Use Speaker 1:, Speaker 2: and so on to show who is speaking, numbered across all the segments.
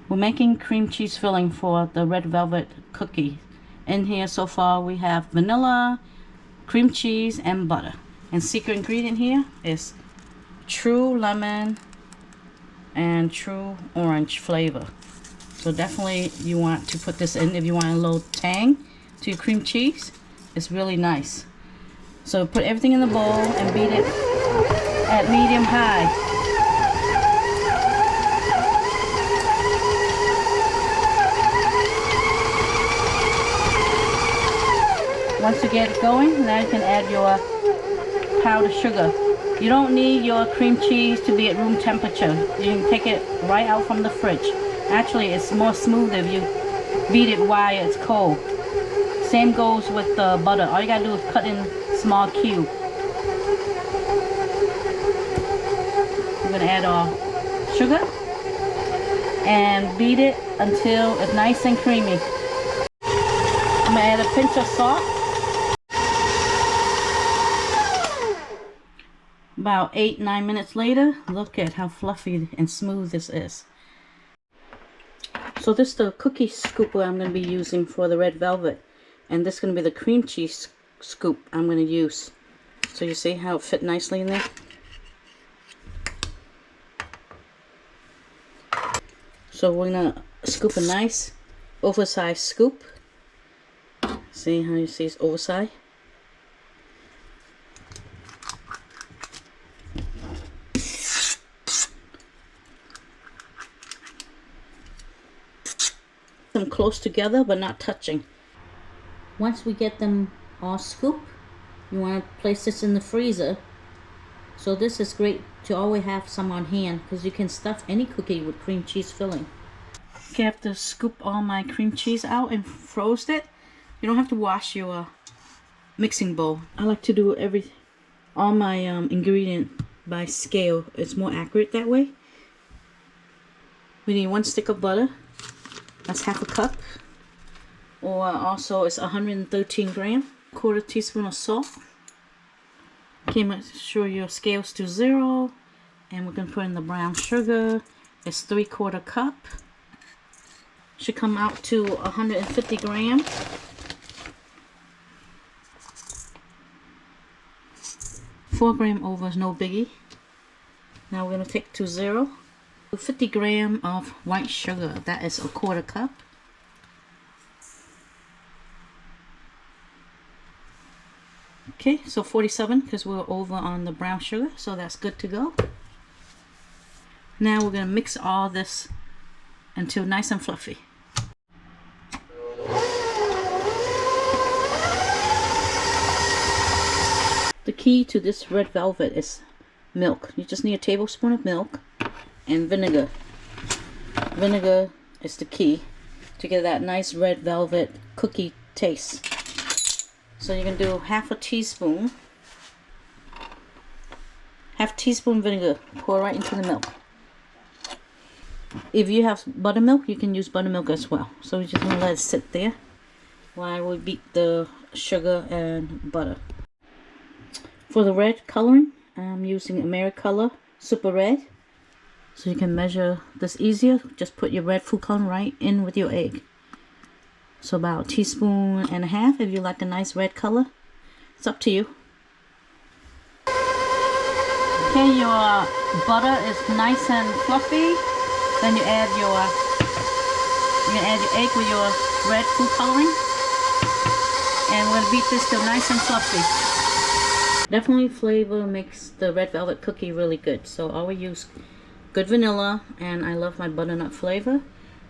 Speaker 1: We're making cream cheese filling for the red velvet cookie. In here so far we have vanilla, cream cheese, and butter. And secret ingredient here is true lemon and true orange flavor. So definitely you want to put this in if you want a little tang to your cream cheese. It's really nice. So put everything in the bowl and beat it at medium high. Once you get it going, now you can add your powdered sugar. You don't need your cream cheese to be at room temperature. You can take it right out from the fridge. Actually, it's more smooth if you beat it while it's cold. Same goes with the butter. All you gotta do is cut in small cube. We're gonna add our sugar and beat it until it's nice and creamy. I'm gonna add a pinch of salt. About 8-9 minutes later, look at how fluffy and smooth this is. So this is the cookie scooper I'm going to be using for the red velvet. And this is going to be the cream cheese scoop I'm going to use. So you see how it fit nicely in there? So we're going to scoop a nice oversized scoop. See how you see it's oversized? Them close together but not touching. Once we get them all scooped, you want to place this in the freezer. So this is great to always have some on hand because you can stuff any cookie with cream cheese filling. Okay, I have to scoop all my cream cheese out and froze it. You don't have to wash your mixing bowl. I like to do all my ingredient by scale. It's more accurate that way. We need 1 stick of butter. That's half a cup, or also it's 113 grams. 1/4 teaspoon of salt. Okay, make sure your scale's to 0, and we're gonna put in the brown sugar. It's 3/4 cup. Should come out to 150 grams. Four gram over is no biggie. Now we're gonna take to 0. 50 grams of white sugar, that is 1/4 cup. Okay, so 47 because we're over on the brown sugar, so that's good to go. Now we're going to mix all this until nice and fluffy. The key to this red velvet is milk. You just need a tablespoon of milk and vinegar. Vinegar is the key to get that nice red velvet cookie taste. So you can do half a teaspoon vinegar, pour right into the milk. If you have buttermilk, you can use buttermilk as well. So we're just gonna let it sit there while we beat the sugar and butter. For the red coloring, I'm using Americolor Super Red. So you can measure this easier. Just put your red food coloring right in with your egg. So about 1.5 teaspoons if you like a nice red color. It's up to you. Okay, your butter is nice and fluffy. Then you add your egg with your red food coloring. And we're gonna beat this till nice and fluffy. Definitely flavor makes the red velvet cookie really good. So I always use good vanilla, and I love my butternut flavor.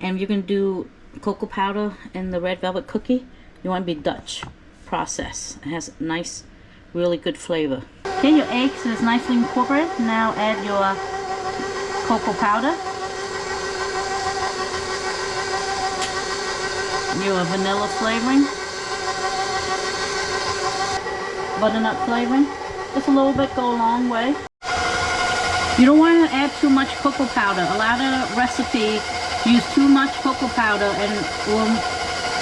Speaker 1: And you can do cocoa powder in the red velvet cookie. You want to be Dutch process. It has nice, really good flavor. Okay, your eggs is nicely incorporated. Now add your cocoa powder, your vanilla flavoring, butternut flavoring. Just a little bit go a long way. You don't want to add too much cocoa powder. A lot of recipes use too much cocoa powder and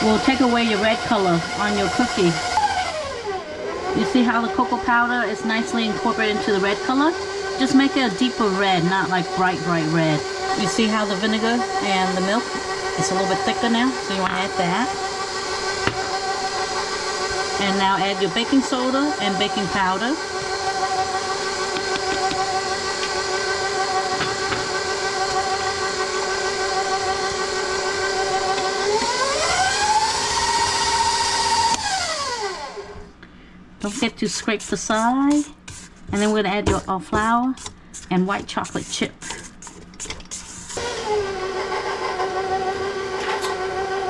Speaker 1: will take away your red color on your cookie. You see how the cocoa powder is nicely incorporated into the red color? Just make it a deeper red, not like bright red. You see how the vinegar and the milk is a little bit thicker now, so you want to add that. And now add your baking soda and baking powder. Don't forget to scrape the side. And then we're going to add your flour and white chocolate chip.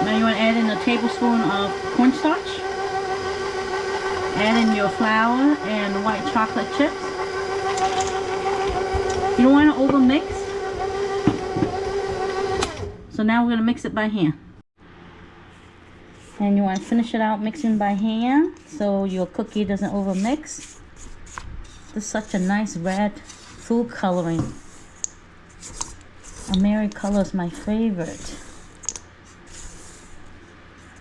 Speaker 1: Now you want to add in a tablespoon of cornstarch. Add in your flour and white chocolate chips. You don't want to over mix. So now we're going to mix it by hand. And you want to finish it out mixing by hand so your cookie doesn't over mix. This is such a nice red food coloring. A Mary color is my favorite.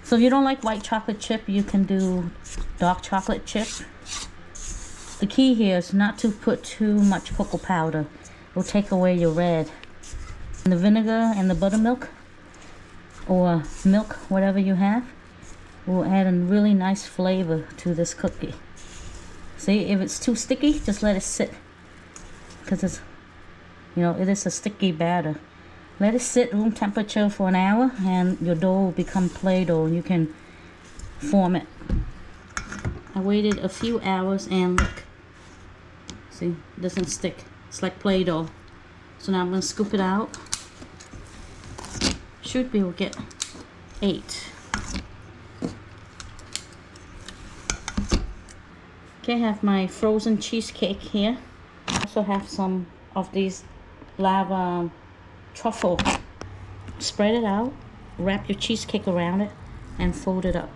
Speaker 1: So if you don't like white chocolate chip, you can do dark chocolate chip. The key here is not to put too much cocoa powder. It will take away your red. And the vinegar and the buttermilk or milk, whatever you have, will add a really nice flavor to this cookie. See, if it's too sticky, just let it sit. Because it's, it is a sticky batter. Let it sit room temperature for an hour and your dough will become Play-Doh and you can form it. I waited a few hours and look. See, it doesn't stick. It's like Play-Doh. So now I'm going to scoop it out. Should be able to get 8. Okay, I have my frozen cheesecake here. I also have some of these lava truffle. Spread it out, wrap your cheesecake around it, and fold it up.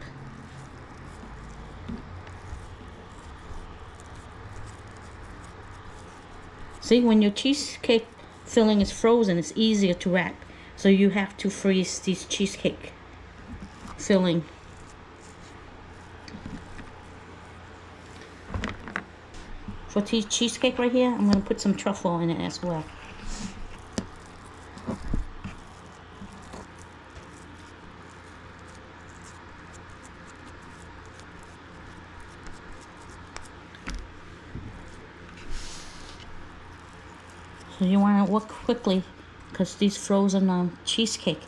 Speaker 1: See, when your cheesecake filling is frozen, it's easier to wrap. So you have to freeze these cheesecake filling. For cheesecake right here, I'm going to put some truffle in it as well. So you want to work quickly because these frozen cheesecake,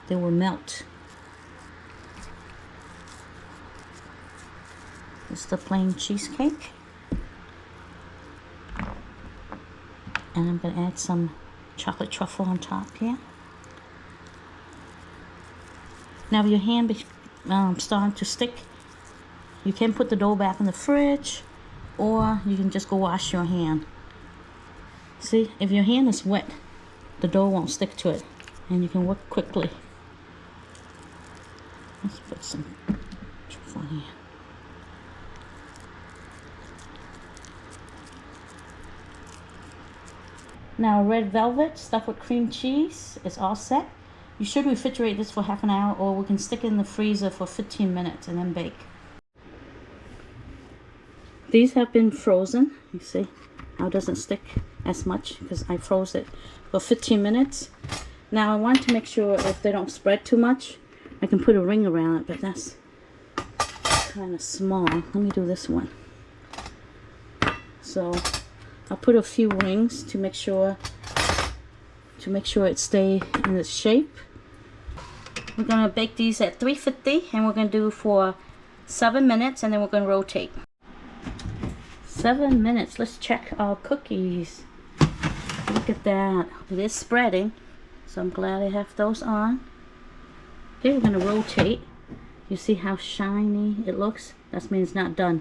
Speaker 1: they will melt. This is the plain cheesecake. And I'm going to add some chocolate truffle on top here. Now if your hand is starting to stick, you can put the dough back in the fridge or you can just go wash your hand. See, if your hand is wet, the dough won't stick to it and you can work quickly. Let's put some truffle here. Now red velvet stuffed with cream cheese is all set. You should refrigerate this for half an hour or we can stick it in the freezer for 15 minutes and then bake. These have been frozen. You see how it doesn't stick as much because I froze it for 15 minutes. Now I want to make sure if they don't spread too much, I can put a ring around it, but that's kind of small. Let me do this one. So I'll put a few rings to make sure it stay in its shape. We're gonna bake these at 350 and we're gonna do for 7 minutes and then we're gonna rotate. 7 minutes. Let's check our cookies. Look at that. It is spreading, so I'm glad I have those on. Okay, we're gonna rotate. You see how shiny it looks? That means it's not done.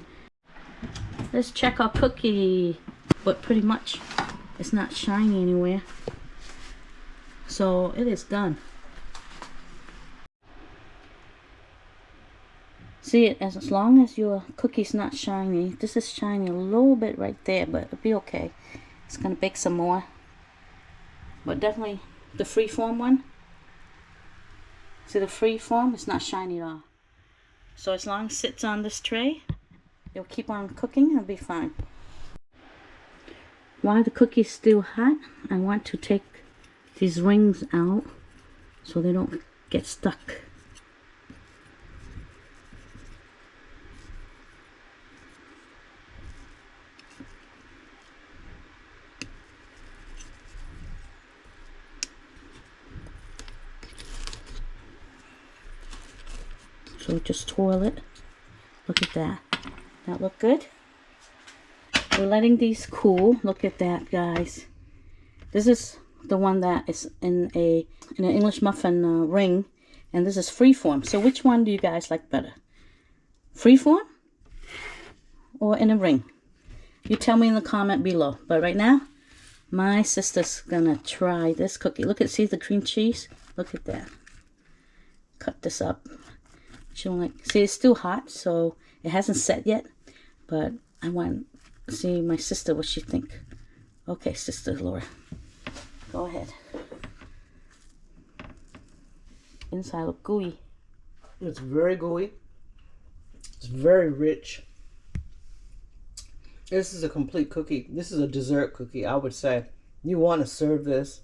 Speaker 1: Let's check our cookie. But pretty much it's not shiny anywhere, so it is done. See it, as long as your cookie's not shiny. This is shiny a little bit right there, but it'll be okay. It's gonna bake some more, but definitely the freeform one. See the freeform, it's not shiny at all. So as long as it sits on this tray, it'll keep on cooking. It'll be fine. While the cookie is still hot, I want to take these rings out so they don't get stuck. So just twirl it. Look at that. That look good? We're letting these cool. Look at that, guys. This is the one that is in an English muffin ring, and this is freeform. So which one do you guys like better? Freeform or in a ring? You tell me in the comment below. But right now, my sister's gonna try this cookie. Look at, see the cream cheese? Look at that. Cut this up. She don't like, see, it's still hot, so it hasn't set yet, but I want to see my sister, what she think. Okay, Sister Laura, go ahead. Inside look gooey.
Speaker 2: It's very gooey. It's very rich. This is a complete cookie. This is a dessert cookie, I would say. You want to serve this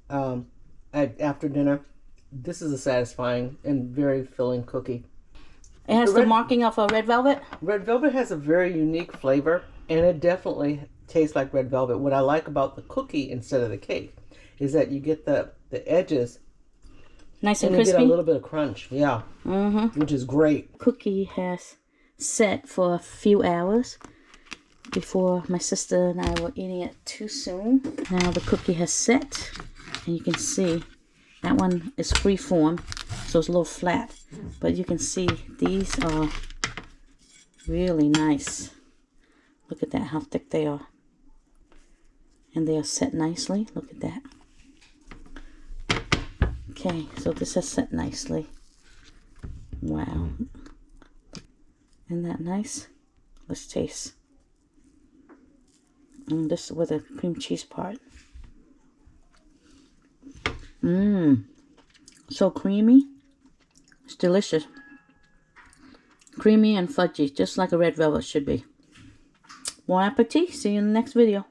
Speaker 2: after dinner. This is a satisfying and very filling cookie.
Speaker 1: It has the marking of a red velvet?
Speaker 2: Red velvet has a very unique flavor, and it definitely tastes like red velvet. What I like about the cookie instead of the cake is that you get the edges
Speaker 1: nice and
Speaker 2: crispy.
Speaker 1: crispy.
Speaker 2: You get a little bit of crunch, yeah, which is great.
Speaker 1: Cookie has set for a few hours before my sister and I were eating it too soon. Now the cookie has set, and you can see that one is free form, so it's a little flat, but you can see these are really nice. Look at that, how thick they are. And they are set nicely. Look at that. Okay, so this is set nicely. Wow. Isn't that nice? Let's taste. And this is with the cream cheese part. So creamy. It's delicious. Creamy and fudgy, just like a red velvet should be. Bon appetit. See you in the next video.